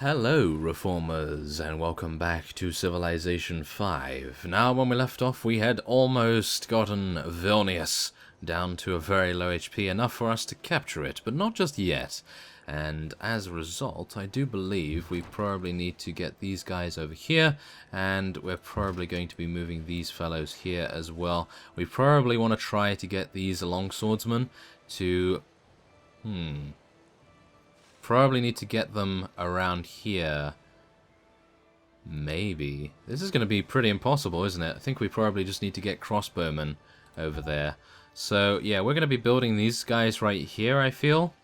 Hello, Reformers, and welcome back to Civilization 5. Now, when we left off, we had almost gotten Vilnius down to a very low HP, enough for us to capture it, but not just yet. And as a result, I do believe we probably need to get these guys over here, and we're probably going to be moving these fellows here as well. We probably want to try to get these longswordsmen to... Probably need to get them around here. Maybe. This is going to be pretty impossible, isn't it? I think we probably just need to get crossbowmen over there. So, yeah, we're going to be building these guys right here, I feel.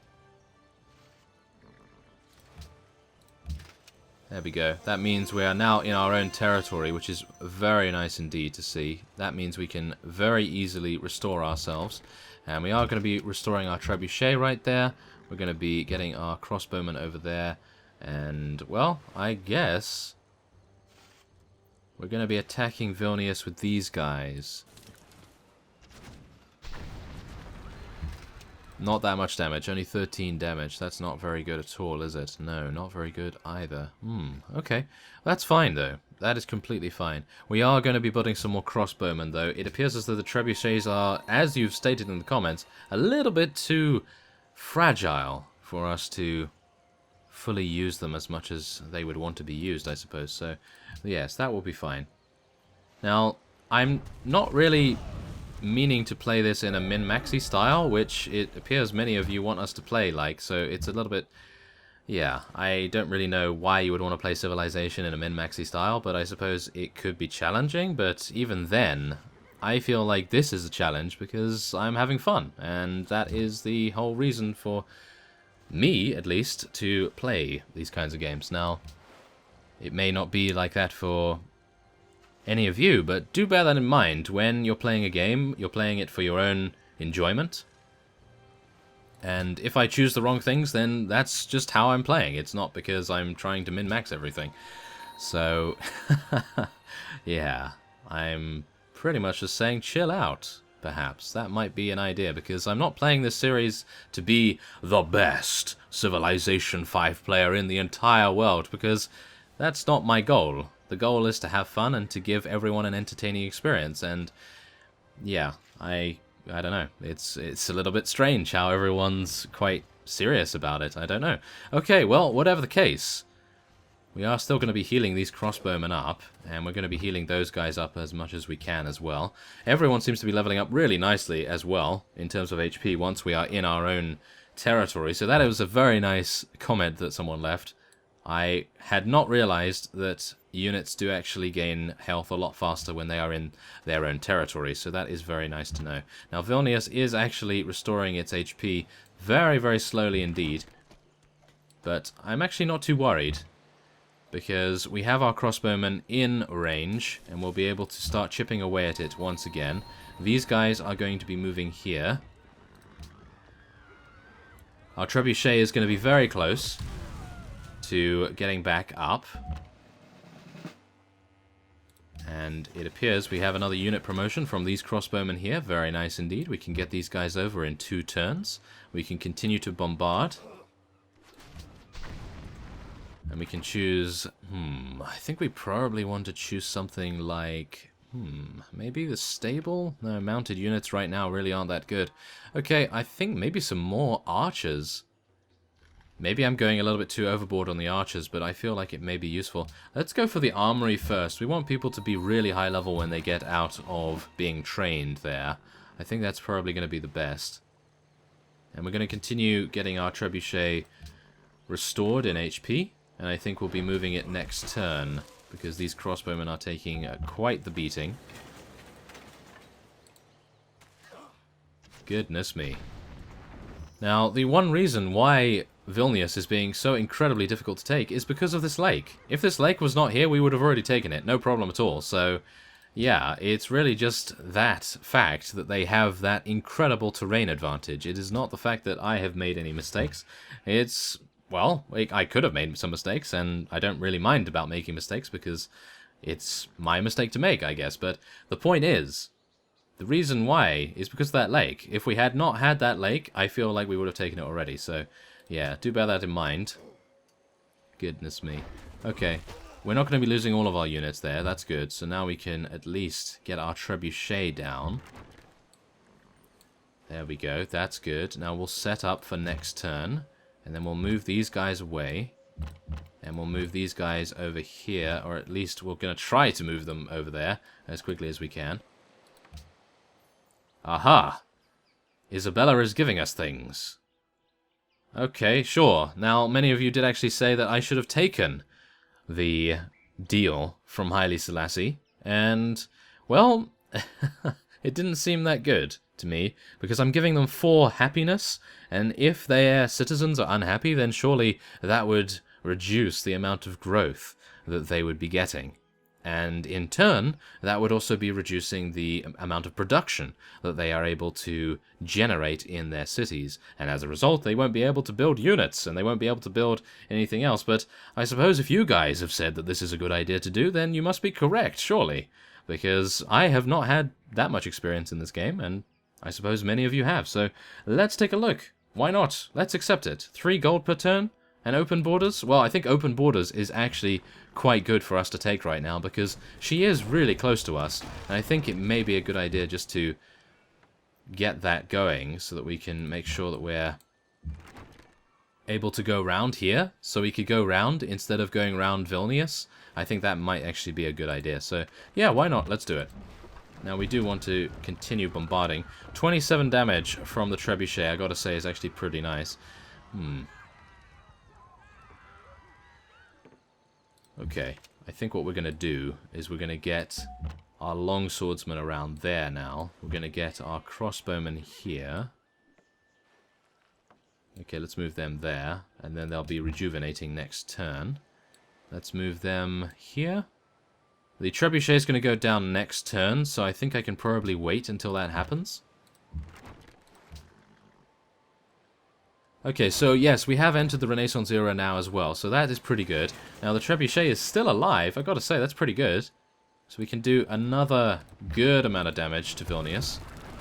There we go. That means we are now in our own territory, which is very nice indeed to see. That means we can very easily restore ourselves. And we are going to be restoring our trebuchet right there. We're going to be getting our crossbowmen over there. And, well, I guess we're going to be attacking Vilnius with these guys. Not that much damage, only 13 damage. That's not very good at all, is it? No, not very good either. Okay. That's fine, though. That is completely fine. We are going to be building some more crossbowmen, though. It appears as though the trebuchets are, as you've stated in the comments, a little bit too fragile for us to fully use them as much as they would want to be used, I suppose. So, yes, that will be fine. Now, I'm not really meaning to play this in a min-maxi style, which it appears many of you want us to play like, so it's a little bit... Yeah, I don't really know why you would want to play Civilization in a min-maxi style, but I suppose it could be challenging, but even then, I feel like this is a challenge because I'm having fun, and that is the whole reason for me, at least, to play these kinds of games. Now, it may not be like that for any of you, but do bear that in mind. When you're playing a game, you're playing it for your own enjoyment. And if I choose the wrong things, then that's just how I'm playing. It's not because I'm trying to min-max everything. So, yeah, I'm pretty much just saying chill out, perhaps. That might be an idea, because I'm not playing this series to be the best Civilization 5 player in the entire world, because that's not my goal. The goal is to have fun and to give everyone an entertaining experience, and yeah, I don't know. It's a little bit strange how everyone's quite serious about it. I don't know. Okay, well, whatever the case, we are still going to be healing these crossbowmen up, and we're going to be healing those guys up as much as we can as well. Everyone seems to be leveling up really nicely as well in terms of HP once we are in our own territory. So that was a very nice comment that someone left. I had not realized that units do actually gain health a lot faster when they are in their own territory, so that is very nice to know. Now, Vilnius is actually restoring its HP very, very slowly indeed, but I'm actually not too worried, because we have our crossbowmen in range, and we'll be able to start chipping away at it once again. These guys are going to be moving here. Our trebuchet is going to be very close to getting back up. And it appears we have another unit promotion from these crossbowmen here. Very nice indeed. We can get these guys over in 2 turns. We can continue to bombard. And we can choose... I think we probably want to choose something like... maybe the stable? No, mounted units right now really aren't that good. Okay, I think maybe some more archers. Maybe I'm going a little bit too overboard on the archers, but I feel like it may be useful. Let's go for the armory first. We want people to be really high level when they get out of being trained there. I think that's probably going to be the best. And we're going to continue getting our trebuchet restored in HP. And I think we'll be moving it next turn, because these crossbowmen are taking quite the beating. Goodness me. Now, the one reason why Vilnius is being so incredibly difficult to take is because of this lake. If this lake was not here, we would have already taken it. No problem at all. So, yeah, it's really just that fact that they have that incredible terrain advantage. It is not the fact that I have made any mistakes. It's, well, I could have made some mistakes, and I don't really mind about making mistakes because it's my mistake to make, I guess. But the point is, the reason why is because of that lake. If we had not had that lake, I feel like we would have taken it already. So, yeah, do bear that in mind. Goodness me. Okay. We're not going to be losing all of our units there. That's good. So now we can at least get our trebuchet down. There we go. That's good. Now we'll set up for next turn. And then we'll move these guys away. And we'll move these guys over here. Or at least we're going to try to move them over there as quickly as we can. Aha! Isabella is giving us things. Okay, sure. Now, many of you did actually say that I should have taken the deal from Haile Selassie. And, well, it didn't seem that good to me, because I'm giving them 4 happiness, and if their citizens are unhappy, then surely that would reduce the amount of growth that they would be getting. And in turn, that would also be reducing the amount of production that they are able to generate in their cities. And as a result, they won't be able to build units, and they won't be able to build anything else. But I suppose if you guys have said that this is a good idea to do, then you must be correct, surely. Because I have not had that much experience in this game, and I suppose many of you have. So let's take a look. Why not? Let's accept it. 3 gold per turn? And open borders? Well, I think open borders is actually quite good for us to take right now, because she is really close to us. And I think it may be a good idea just to get that going so that we can make sure that we're able to go round here. So we could go round instead of going round Vilnius. I think that might actually be a good idea. So yeah, why not? Let's do it. Now we do want to continue bombarding. 27 damage from the trebuchet, I gotta say, is actually pretty nice. Okay, I think what we're going to do is we're going to get our long swordsman around there now. We're going to get our crossbowmen here. Okay, let's move them there, and then they'll be rejuvenating next turn. Let's move them here. The trebuchet is going to go down next turn, so I think I can probably wait until that happens. Okay, so yes, we have entered the Renaissance era now as well, so that is pretty good. Now the trebuchet is still alive, I gotta say, that's pretty good. So we can do another good amount of damage to Vilnius.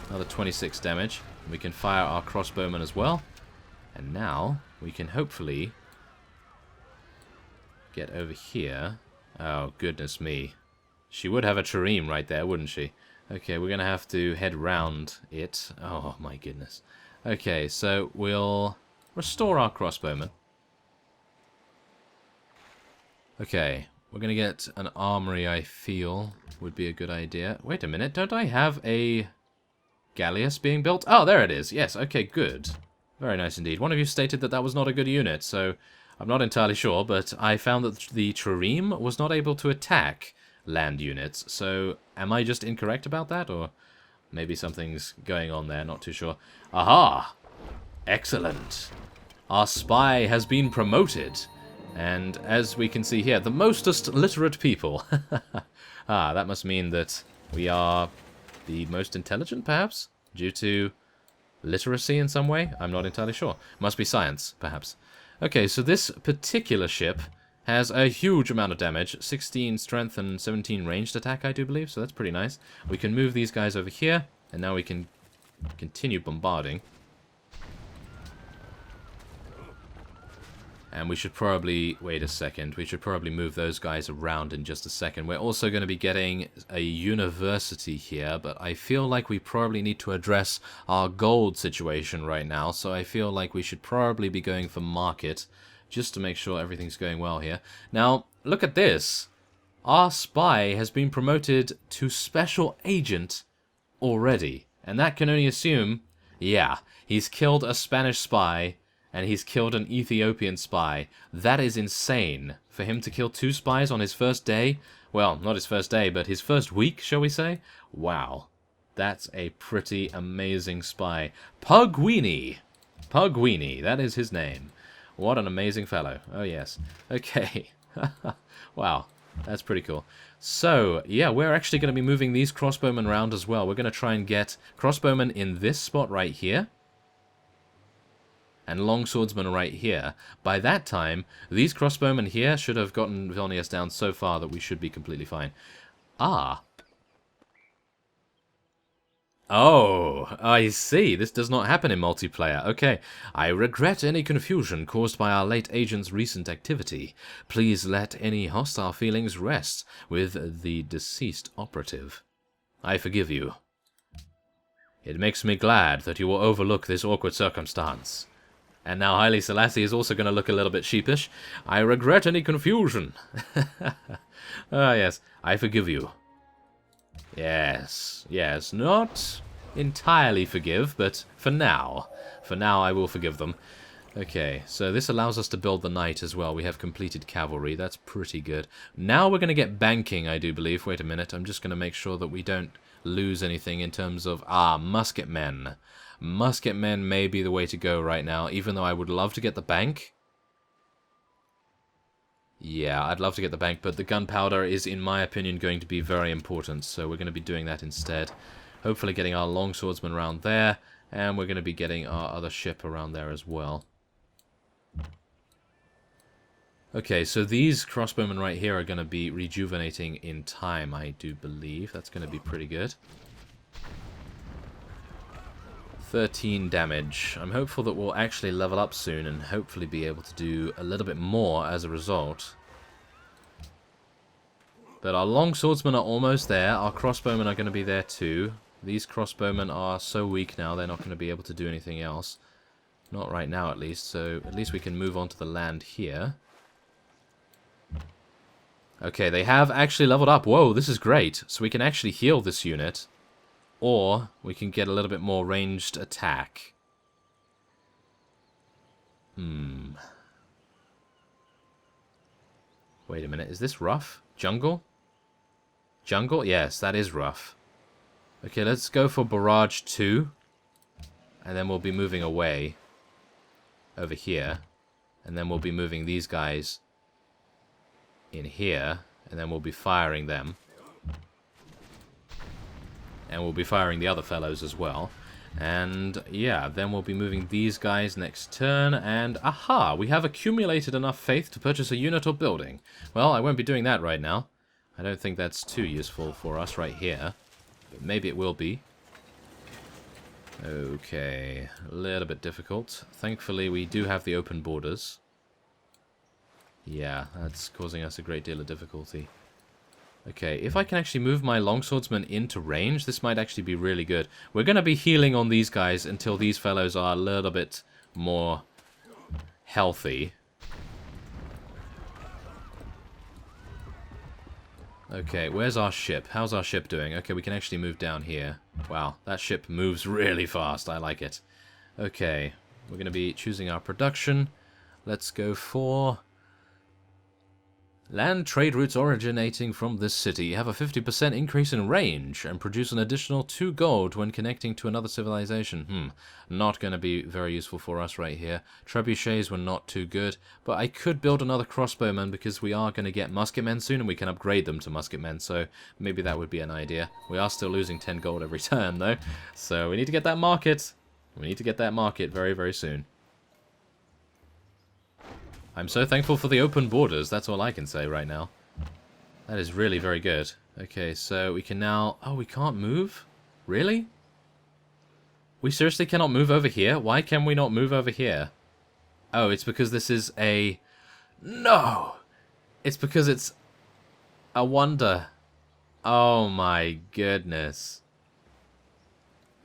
Another 26 damage. We can fire our crossbowmen as well. And now we can hopefully get over here. Oh, goodness me. She would have a trireme right there, wouldn't she? Okay, we're gonna have to head round it. Oh, my goodness. Okay, so we'll restore our crossbowmen. Okay, we're going to get an armory, I feel, would be a good idea. Wait a minute, don't I have a galleass being built? Oh, there it is. Yes, okay, good. Very nice indeed. One of you stated that that was not a good unit, so I'm not entirely sure, but I found that the trireme was not able to attack land units. So am I just incorrect about that, or maybe something's going on there? Not too sure. Aha! Excellent. Our spy has been promoted. And as we can see here, the mostest literate people. Ah, that must mean that we are the most intelligent, perhaps? Due to literacy in some way? I'm not entirely sure. Must be science, perhaps. Okay, so this particular ship has a huge amount of damage. 16 strength and 17 ranged attack, I do believe, so that's pretty nice. We can move these guys over here, and now we can continue bombarding. And we should probably, wait a second, we should probably move those guys around in just a second. We're also going to be getting a university here, but I feel like we probably need to address our gold situation right now, so I feel like we should probably be going for market, just to make sure everything's going well here. Now, look at this. Our spy has been promoted to special agent already, and that can only assume, yeah, he's killed a Spanish spy, and he's killed an Ethiopian spy. That is insane. For him to kill 2 spies on his first day? Well, not his first day, but his first week, shall we say? Wow. That's a pretty amazing spy. Pugweenie. Pugweenie, that is his name. What an amazing fellow. Oh, yes. Okay. Wow. That's pretty cool. So, yeah, we're actually going to be moving these crossbowmen around as well. We're going to try and get crossbowmen in this spot right here. And long swordsmen right here. By that time, these crossbowmen here should have gotten Vilnius down so far that we should be completely fine. Ah. Oh, I see. This does not happen in multiplayer. Okay. I regret any confusion caused by our late agent's recent activity. Please let any hostile feelings rest with the deceased operative. I forgive you. It makes me glad that you will overlook this awkward circumstance. And now Haile Selassie is also going to look a little bit sheepish. I regret any confusion. Ah, yes. I forgive you. Yes, yes, not entirely forgive, but for now I will forgive them. Okay, so this allows us to build the knight as well. We have completed cavalry, that's pretty good. Now we're going to get banking, I do believe. Wait a minute, I'm just going to make sure that we don't lose anything in terms of, musketmen. Musketmen may be the way to go right now, even though I would love to get the bank. Yeah, I'd love to get the bank, but the gunpowder is, in my opinion, going to be very important, so we're going to be doing that instead. Hopefully getting our longswordsman around there, and we're going to be getting our other ship around there as well. Okay, so these crossbowmen right here are going to be rejuvenating in time, I do believe. That's going to be pretty good. 13 damage. I'm hopeful that we'll actually level up soon and hopefully be able to do a little bit more as a result. But our longswordsmen are almost there. Our crossbowmen are going to be there too. These crossbowmen are so weak now, they're not going to be able to do anything else. Not right now, at least. So at least we can move on to the land here. Okay, they have actually leveled up. Whoa, this is great. So we can actually heal this unit. Or we can get a little bit more ranged attack. Wait a minute, is this rough? Jungle? Jungle? Yes, that is rough. Okay, let's go for Barrage 2. And then we'll be moving away. Over here. And then we'll be moving these guys in here. And then we'll be firing them. And we'll be firing the other fellows as well. And yeah, then we'll be moving these guys next turn. And aha, we have accumulated enough faith to purchase a unit or building. Well, I won't be doing that right now. I don't think that's too useful for us right here. But maybe it will be. Okay, a little bit difficult. Thankfully, we do have the open borders. Yeah, that's causing us a great deal of difficulty. Okay, if I can actually move my longswordsman into range, this might actually be really good. We're going to be healing on these guys until these fellows are a little bit more healthy. Okay, where's our ship? How's our ship doing? Okay, we can actually move down here. Wow, that ship moves really fast. I like it. Okay, we're going to be choosing our production. Let's go for land trade routes originating from this city have a 50% increase in range and produce an additional 2 gold when connecting to another civilization. Not going to be very useful for us right here. Trebuchets were not too good, but I could build another crossbowman because we are going to get musketmen soon and we can upgrade them to musketmen, so maybe that would be an idea. We are still losing 10 gold every turn though, so we need to get that market. We need to get that market very, very soon. I'm so thankful for the open borders, that's all I can say right now. That is really very good. Okay, so we can now... Oh, we can't move? Really? We seriously cannot move over here? Why can we not move over here? Oh, it's because this is a... No! It's because it's a wonder. Oh my goodness.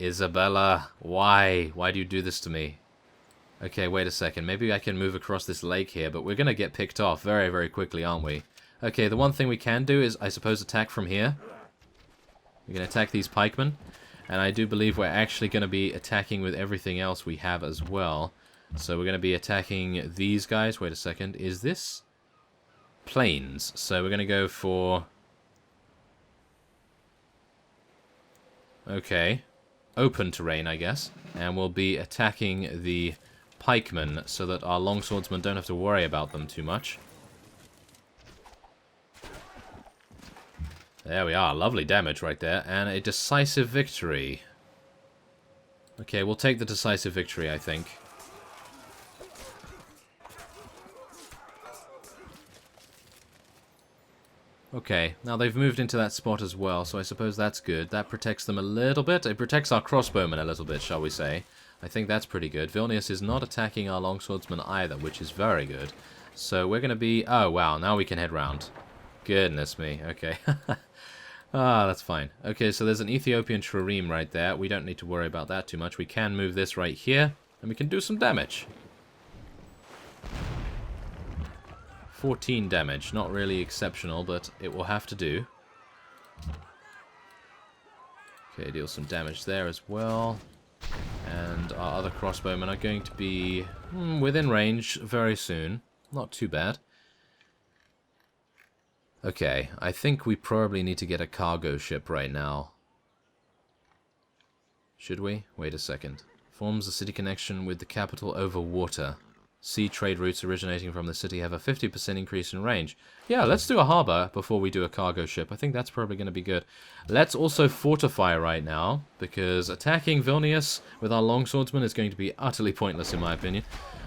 Isabella, why? Why do you do this to me? Okay, wait a second. Maybe I can move across this lake here, but we're going to get picked off very, very quickly, aren't we? Okay, the one thing we can do is, I suppose, attack from here. We're going to attack these pikemen. And I do believe we're actually going to be attacking with everything else we have as well. So we're going to be attacking these guys. Wait a second. Is this plains? So we're going to go for... Okay. Open terrain, I guess. And we'll be attacking the pikemen so that our longswordsmen don't have to worry about them too much. There we are. Lovely damage right there. And a decisive victory. Okay, we'll take the decisive victory, I think. Okay, now they've moved into that spot as well, so I suppose that's good. That protects them a little bit. It protects our crossbowmen a little bit, shall we say. I think that's pretty good. Vilnius is not attacking our longswordsmen either, which is very good. So we're going to be... Oh, wow, now we can head round. Goodness me, okay. Ah, that's fine. Okay, so there's an Ethiopian trireme right there. We don't need to worry about that too much. We can move this right here, and we can do some damage. 14 damage. Not really exceptional, but it will have to do. Okay, deal some damage there as well. And our other crossbowmen are going to be within range very soon. Not too bad. Okay, I think we probably need to get a cargo ship right now. Should we? Wait a second. Forms a city connection with the capital over water. Sea trade routes originating from the city have a 50% increase in range. Yeah, let's do a harbour before we do a cargo ship. I think that's probably going to be good. Let's also fortify right now, because attacking Vilnius with our longswordsmen is going to be utterly pointless in my opinion.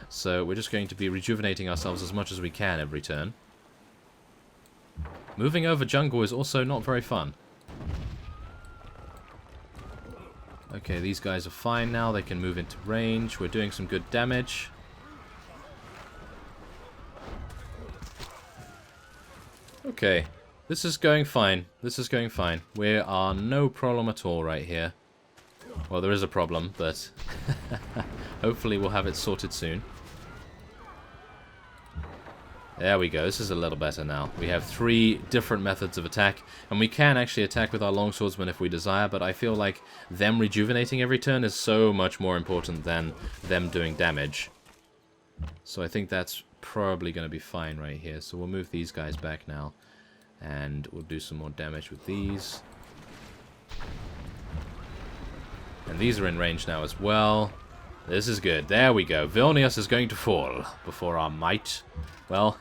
So we're just going to be rejuvenating ourselves as much as we can every turn. Moving over jungle is also not very fun. Okay, these guys are fine now. They can move into range. We're doing some good damage. Okay, this is going fine. This is going fine. We are no problem at all right here. Well, there is a problem, but hopefully we'll have it sorted soon. There we go. This is a little better now. We have 3 different methods of attack, and we can actually attack with our longswordsmen if we desire, but I feel like them rejuvenating every turn is so much more important than them doing damage. So I think that's probably going to be fine right here. So we'll move these guys back now, and we'll do some more damage with these. And these are in range now as well. This is good. There we go. Vilnius is going to fall before our might. Well,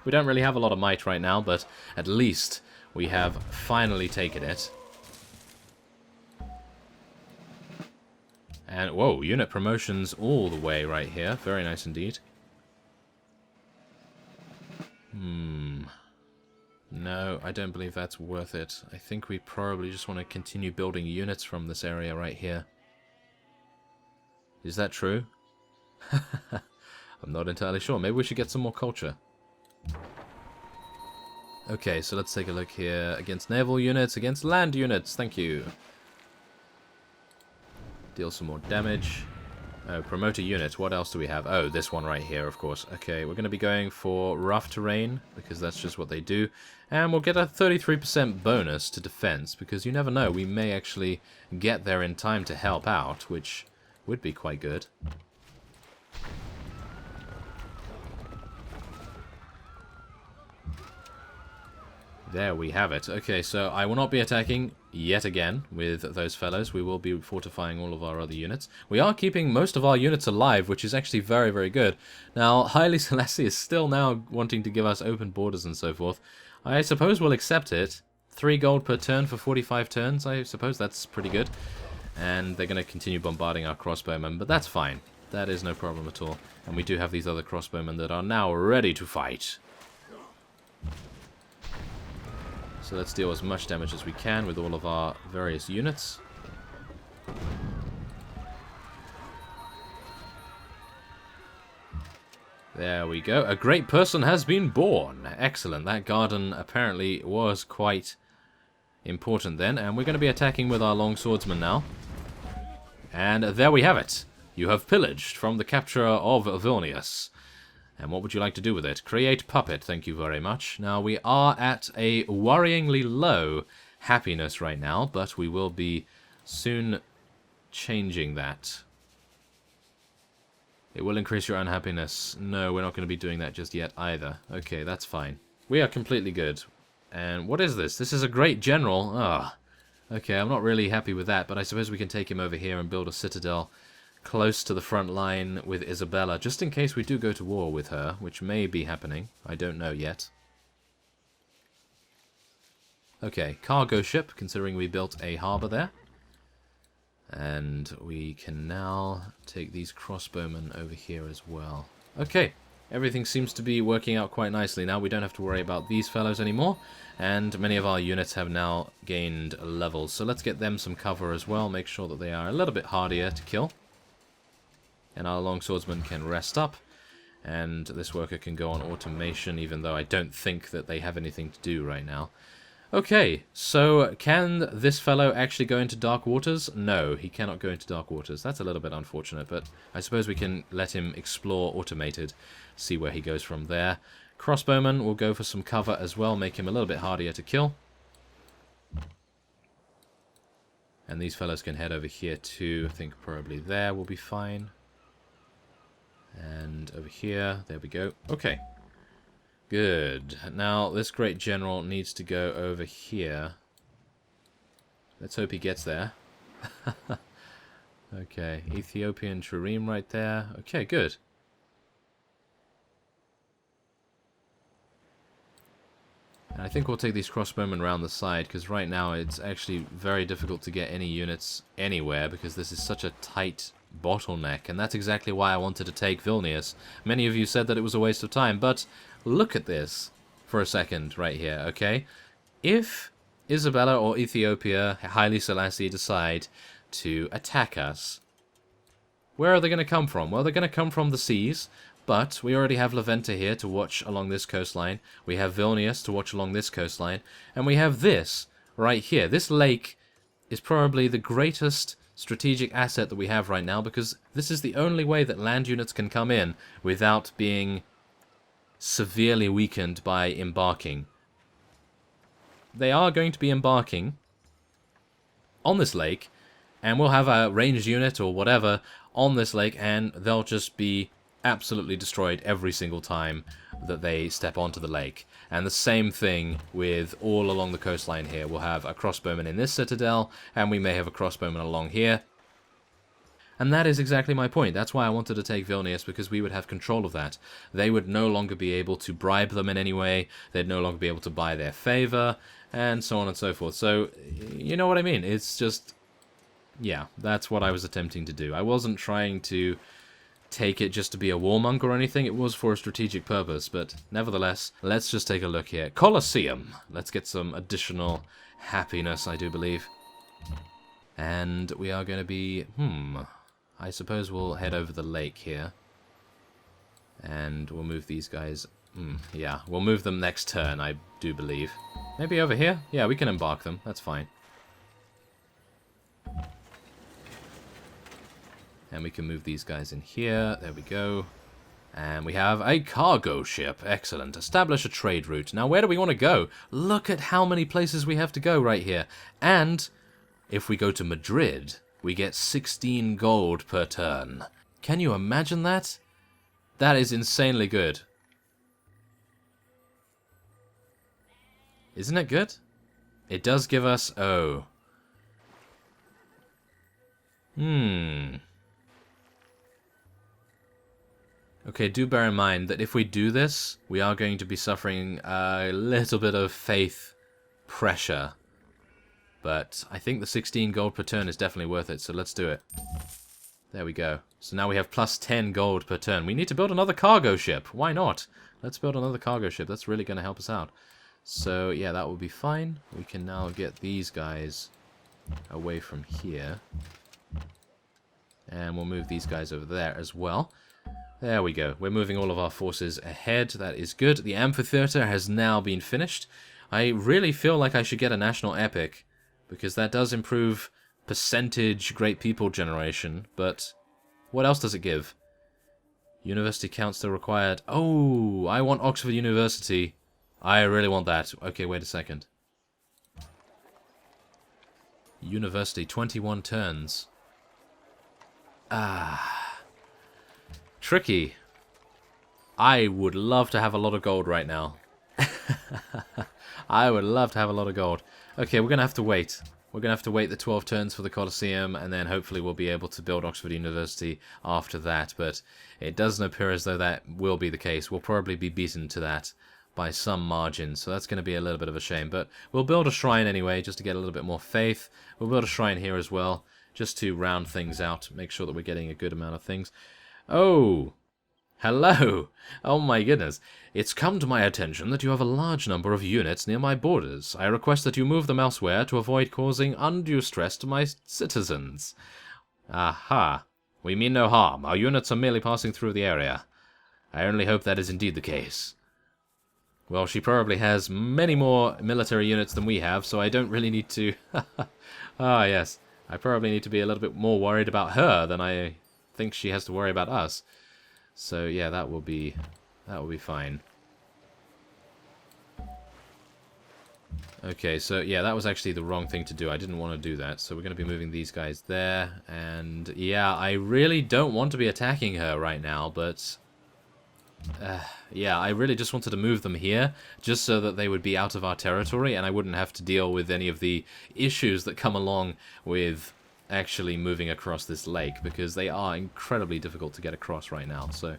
we don't really have a lot of might right now, but at least we have finally taken it. And, whoa, unit promotions all the way right here. Very nice indeed. No, I don't believe that's worth it. I think we probably just want to continue building units from this area right here. Is that true? I'm not entirely sure. Maybe we should get some more culture. Okay, so let's take a look here. Against naval units, against land units. Thank you. Deal some more damage. Oh, promote a unit. What else do we have? Oh, this one right here, of course. Okay, we're going to be going for rough terrain, because that's just what they do. And we'll get a 33% bonus to defense, because you never know, we may actually get there in time to help out, which would be quite good. There we have it. Okay, so I will not be attacking yet again with those fellows. We will be fortifying all of our other units. We are keeping most of our units alive, which is actually very, very good. Now, Haile Selassie is still now wanting to give us open borders and so forth. I suppose we'll accept it. 3 gold per turn for 45 turns. I suppose that's pretty good. And they're going to continue bombarding our crossbowmen, but that's fine. That is no problem at all. And we do have these other crossbowmen that are now ready to fight. So let's deal as much damage as we can with all of our various units. There we go. A great person has been born. Excellent. That garden apparently was quite important then. And we're going to be attacking with our longswordsmen now. And there we have it. You have pillaged from the capture of Vilnius. And what would you like to do with it? Create puppet, thank you very much. Now, we are at a worryingly low happiness right now, but we will be soon changing that. It will increase your unhappiness. No, we're not going to be doing that just yet either. Okay, that's fine. We are completely good. And what is this? This is a great general. Ah, okay, I'm not really happy with that, but I suppose we can take him over here and build a citadel close to the front line with Isabella, just in case we do go to war with her, which may be happening. I don't know yet. Okay, cargo ship, considering we built a harbour there. And we can now take these crossbowmen over here as well. Okay, everything seems to be working out quite nicely now. We don't have to worry about these fellows anymore, and many of our units have now gained levels. So let's get them some cover as well, make sure that they are a little bit hardier to kill. And our longswordsman can rest up, and this worker can go on automation, even though I don't think that they have anything to do right now. Okay, so can this fellow actually go into dark waters? No, he cannot go into dark waters. That's a little bit unfortunate, but I suppose we can let him explore automated, see where he goes from there. Crossbowman will go for some cover as well, make him a little bit hardier to kill. And these fellows can head over here too. I think probably there will be fine. And over here, there we go. Okay. Good. Now, this great general needs to go over here. Let's hope he gets there. Okay, Ethiopian trireme right there. Okay, good. And I think we'll take these crossbowmen around the side, because right now it's actually very difficult to get any units anywhere, because this is such a tight bottleneck, and that's exactly why I wanted to take Vilnius. Many of you said that it was a waste of time, but look at this for a second right here, okay? If Isabella or Ethiopia, Haile Selassie, decide to attack us, where are they going to come from? Well, they're going to come from the seas, but we already have Leventa here to watch along this coastline. We have Vilnius to watch along this coastline, and we have this right here. This lake is probably the greatest strategic asset that we have right now, because this is the only way that land units can come in without being severely weakened by embarking. They are going to be embarking on this lake, and we'll have a ranged unit or whatever on this lake, and they'll just be absolutely destroyed every single time that they step onto the lake. And the same thing with all along the coastline here. We'll have a crossbowman in this citadel, and we may have a crossbowman along here. And that is exactly my point. That's why I wanted to take Vilnius, because we would have control of that. They would no longer be able to bribe them in any way. They'd no longer be able to buy their favor, and so on and so forth. So, you know what I mean? It's just, yeah, that's what I was attempting to do. I wasn't trying to take it just to be a warmonger or anything. It was for a strategic purpose, but nevertheless, let's just take a look here. Colosseum. Let's get some additional happiness, I do believe. And we are going to be, I suppose we'll head over the lake here. And we'll move these guys, yeah, we'll move them next turn, I do believe. Maybe over here? Yeah, we can embark them, that's fine. And we can move these guys in here. There we go. And we have a cargo ship. Excellent. Establish a trade route. Now, where do we want to go? Look at how many places we have to go right here. And if we go to Madrid, we get 16 gold per turn. Can you imagine that? That is insanely good. Isn't it good? It does give us... oh. Okay, do bear in mind that if we do this, we are going to be suffering a little bit of faith pressure. But I think the 16 gold per turn is definitely worth it, so let's do it. There we go. So now we have plus 10 gold per turn. We need to build another cargo ship. Why not? Let's build another cargo ship. That's really going to help us out. So, yeah, that will be fine. We can now get these guys away from here. And we'll move these guys over there as well. There we go. We're moving all of our forces ahead. That is good. The amphitheater has now been finished. I really feel like I should get a national epic, because that does improve percentage great people generation. But what else does it give? University count still required. Oh, I want Oxford University. I really want that. Okay, wait a second. University, 21 turns. Tricky. I would love to have a lot of gold right now. I would love to have a lot of gold. Okay, we're going to have to wait. We're going to have to wait the 12 turns for the Colosseum, and then hopefully we'll be able to build Oxford University after that. But it doesn't appear as though that will be the case. We'll probably be beaten to that by some margin, so that's going to be a little bit of a shame. But we'll build a shrine anyway, just to get a little bit more faith. We'll build a shrine here as well, just to round things out, make sure that we're getting a good amount of things. Oh, Hello! Oh my goodness. It's come to my attention that you have a large number of units near my borders. I request that you move them elsewhere to avoid causing undue stress to my citizens. Aha. We mean no harm. Our units are merely passing through the area. I only hope that is indeed the case. Well, she probably has many more military units than we have, so I don't really need to... Ah, yes. I probably need to be a little bit more worried about her than I think she has to worry about us. So, yeah, that will be fine. Okay, so, yeah, that was actually the wrong thing to do. I didn't want to do that. So we're going to be moving these guys there. And, yeah, I really don't want to be attacking her right now, but... yeah, I really just wanted to move them here, just so that they would be out of our territory, and I wouldn't have to deal with any of the issues that come along with actually moving across this lake, because they are incredibly difficult to get across right now. So,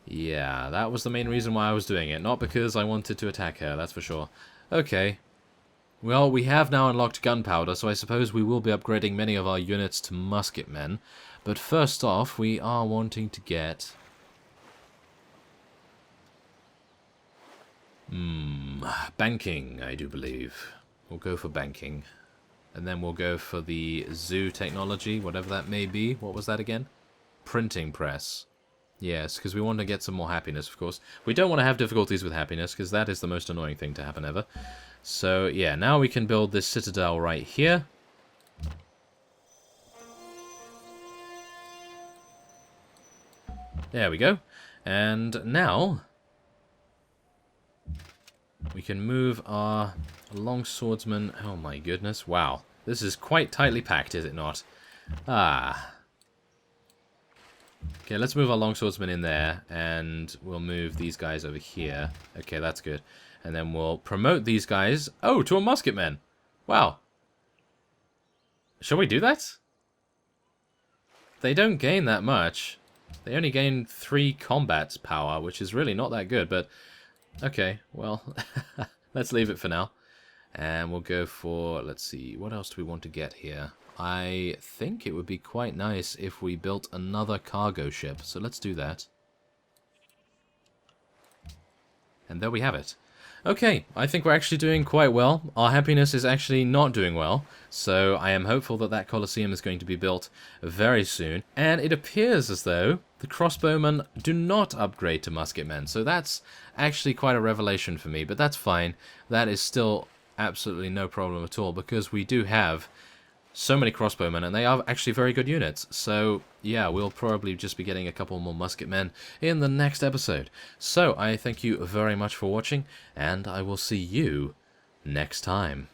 yeah, that was the main reason why I was doing it, not because I wanted to attack her, that's for sure. Okay. Well, we have now unlocked gunpowder, so I suppose we will be upgrading many of our units to musketmen. But first off, we are wanting to get... banking, I do believe. We'll go for banking. And then we'll go for the zoo technology, whatever that may be. What was that again? Printing press. Yes, because we want to get some more happiness, of course. We don't want to have difficulties with happiness, because that is the most annoying thing to happen ever. So, yeah, now we can build this citadel right here. There we go. And now... we can move our longswordsman. Oh my goodness, wow. This is quite tightly packed, is it not? Ah. Okay, let's move our longswordsman in there, and we'll move these guys over here. Okay, that's good. And then we'll promote these guys. Oh, to a musketman. Wow. Shall we do that? They don't gain that much. They only gain 3 combat power, which is really not that good, but... okay, well, let's leave it for now. And we'll go for, let's see, what else do we want to get here? I think it would be quite nice if we built another cargo ship, so let's do that. And there we have it. Okay, I think we're actually doing quite well. Our happiness is actually not doing well, so I am hopeful that that Colosseum is going to be built very soon. And it appears as though the crossbowmen do not upgrade to musketmen, so that's actually quite a revelation for me, but that's fine. That is still absolutely no problem at all, because we do have so many crossbowmen, and they are actually very good units. So, yeah, we'll probably just be getting a couple more musketmen in the next episode. So, I thank you very much for watching, and I will see you next time.